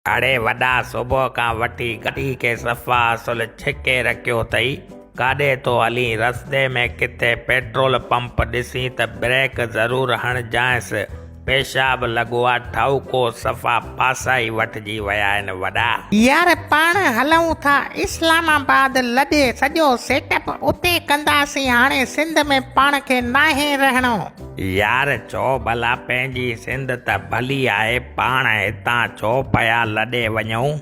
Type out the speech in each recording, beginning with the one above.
अड़े वॾा सुबुह खां वठी गाॾी खे सफ़ा असुल छिके रखियो अथई। काॾे तो हली रस्ते में किथे पेट्रोल पंप ॾिसी त ब्रेक ज़रूरु हणजांइसि। पेशाब लॻो आहे ठाउको सफ़ा पासा ई वठिजी विया आहिनि वॾा। यार पाण हलूं था इस्लामाबाद लॾे सॼो सेटअप उते कंदासीं। हाणे सिंध में पाण खे नाहे रहणो। यार छो भला पंहिंजी सिंध त भली आहे, पाण हितां छो पिया लॾे वञूं।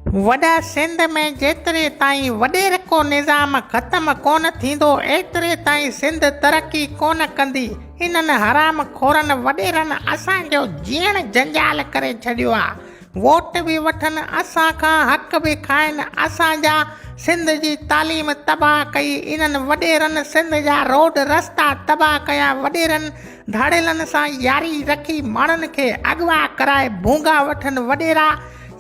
वॾा सिंध में जेतिरे ताईं वॾेर को निज़ाम ख़तम कोन थींदो एतिरे ताईं सिंध तरक़ी कोन कंदी। इन्हनि हराम खोरनि वॾेरनि असांजो जीअण जंजाल करे छॾियो आहे। वोट बि वठनि असां खां, हक़ बि खाइनि असांजा। सिंध जी तालीम तबाह कई इन्हनि वॾेरनि, सिंध जा रोड रस्ता तबाह कया वॾेरनि। धाड़ेलनि सां यारी रखी माण्हुनि खे अॻवा कराए भूंगा वठनि वॾेरा।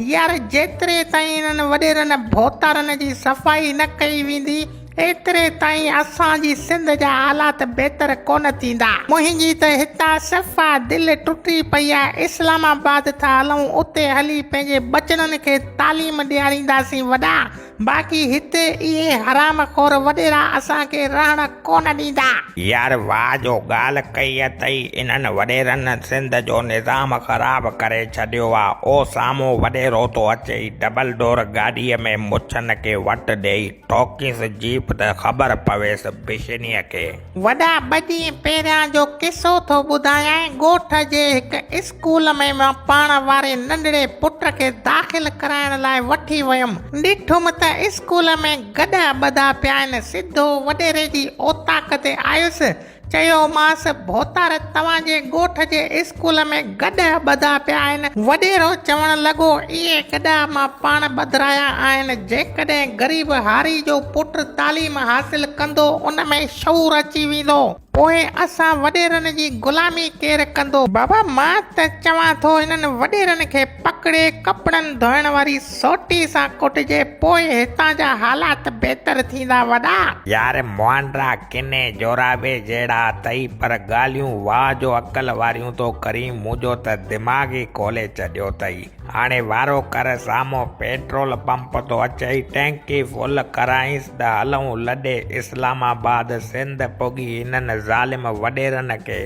यार जेतिरे ताईं इन्हनि वॾेरनि भोतारनि जी सफ़ाई न कई वेंदी एतिरे ताईं असांजी सिंध जा हालात बहितर कोन थींदा। मुंहिंजी त हितां सफ़ा दिलि टुटी पई आहे। इस्लामाबाद था हलूं, उते हली पंहिंजे बचड़नि खे तालीम ॾियारींदासीं वॾा। बाक़ी हिते इहे हराम खोर वॾेरा असांखे रहण कोन ॾींदा। यार वाह जो ॻाल्हि कई अथई। इन्हनि वॾेरनि सिंध जो निज़ाम ख़राब करे छॾियो आहे। ओ साम्हूं वॾेरो थो अचे डबल डोर गाॾीअ में मुछनि खे वट ॾेई टॉकीस जीप त ख़बर पवेसि बिशनीअ खे। वॾा 2 ॾींहं पहिरियां जो किसो थो ॿुधायां। ॻोठ जे हिकु स्कूल में मां पाण वारे नंढड़े पुट खे दाख़िल कराइण लाइ वठी वियुमि। ॾिठुमि त स्कूल में गॾा ॿधा पिया आहिनि। सिधो वॾेरे जी ओताक ते आयुसि। चयोमांसि भोतार तव्हांजे ॻोठ जे स्कूल में गॾा ॿधा पिया आहिनि। वॾेरो चवण लॻो इहे गॾा मां पाण ॿधाया आहिनि। जेकॾहिं ग़रीब हारी जो पुटु तालीम हासिल कंदो उन में शऊर अची वेंदो, पोइ असां वॾेरनि जी ग़ुलामी केरु कंदो। बाबा मां त चवां थो इन्हनि वॾेरनि खे पकड़े कपिड़नि धोइण वारी सोटी सां कुटिजे, पोइ हितां जा हालात बहितर थींदा वॾा। यार मुआंड्रा किने जोराबे जहिड़ा अथई, पर ॻाल्हियूं वाह जो अकल वारियूं तो करी। मुंहिंजो त दिमाग़ ई खोले छॾियो अथई। हाणे वारो कर साम्हूं पेट्रोल पंप तो अचई, टैंकी फुल कराईंसि त हलूं लॾे इस्लामाबाद। सिंध पुगी इन्हनि ज़ालिम वॾेरनि खे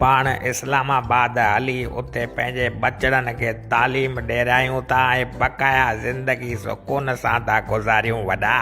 पाण इस्लामाबाद हली उते पंहिंजे बचड़नि खे तालीम ॾियारायूं था ऐं बक़ाया ज़िंदगी सुकून सां था गुज़ारियूं वॾा।